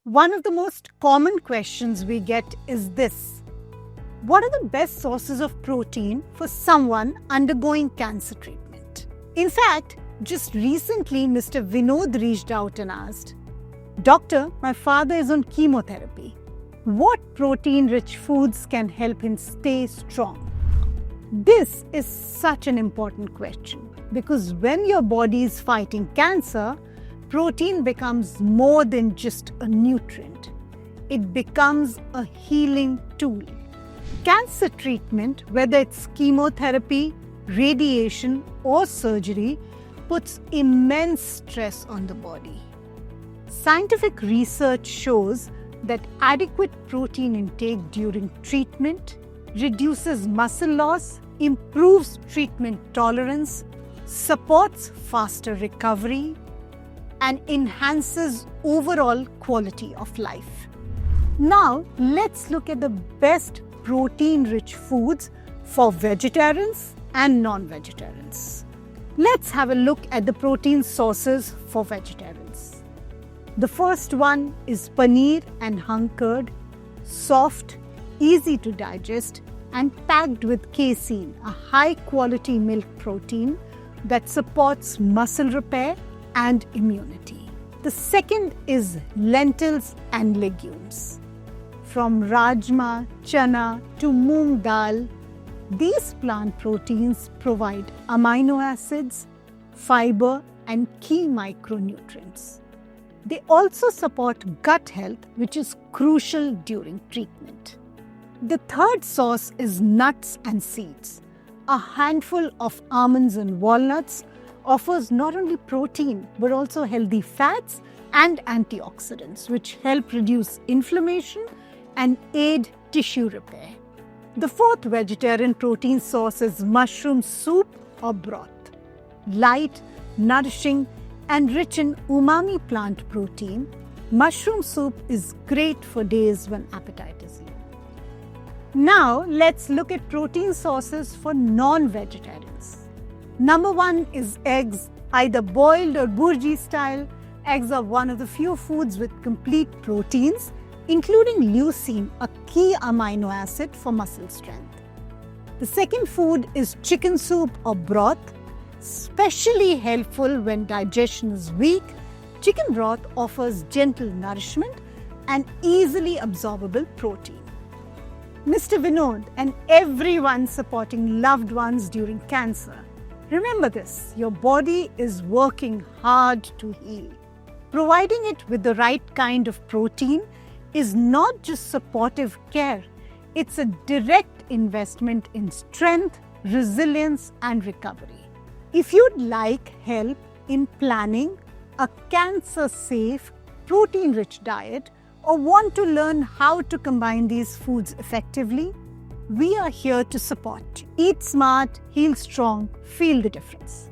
One of the most common questions we get is this: what are the best sources of protein for someone undergoing cancer treatment? In fact, just recently Mr. Vinod reached out and asked, "Doctor, my father is on chemotherapy. What protein-rich foods can help him stay strong?" This is such an important question because when your body is fighting cancer, protein becomes more than just a nutrient. It becomes a healing tool. Cancer treatment, whether it's chemotherapy, radiation, or surgery, puts immense stress on the body. Scientific research shows that adequate protein intake during treatment reduces muscle loss, improves treatment tolerance, supports faster recovery, and enhances overall quality of life. Now, let's look at the best protein-rich foods for vegetarians and non-vegetarians. Let's have a look at the protein sources for vegetarians. The first one is paneer and hung curd, soft, easy to digest, and packed with casein, a high-quality milk protein that supports muscle repair and immunity. The second is lentils and legumes. From rajma, chana to moong dal, these plant proteins provide amino acids, fiber, and key micronutrients. They also support gut health, which is crucial during treatment. The third source is nuts and seeds. A handful of almonds and walnuts offers not only protein but also healthy fats and antioxidants, which help reduce inflammation and aid tissue repair. The fourth vegetarian protein source is mushroom soup or broth. Light, nourishing, and rich in umami plant protein, mushroom soup is great for days when appetite is low. Now, let's look at protein sources for non-vegetarians. Number one is eggs, either boiled or burji style. Eggs are one of the few foods with complete proteins, including leucine, a key amino acid for muscle strength. The second food is chicken soup or broth. Especially helpful when digestion is weak, chicken broth offers gentle nourishment and easily absorbable protein. Mr. Vinod and everyone supporting loved ones during cancer, remember this: your body is working hard to heal. Providing it with the right kind of protein is not just supportive care, it's a direct investment in strength, resilience, and recovery. If you'd like help in planning a cancer-safe, protein-rich diet or want to learn how to combine these foods effectively, we are here to support you. Eat smart, heal strong, feel the difference.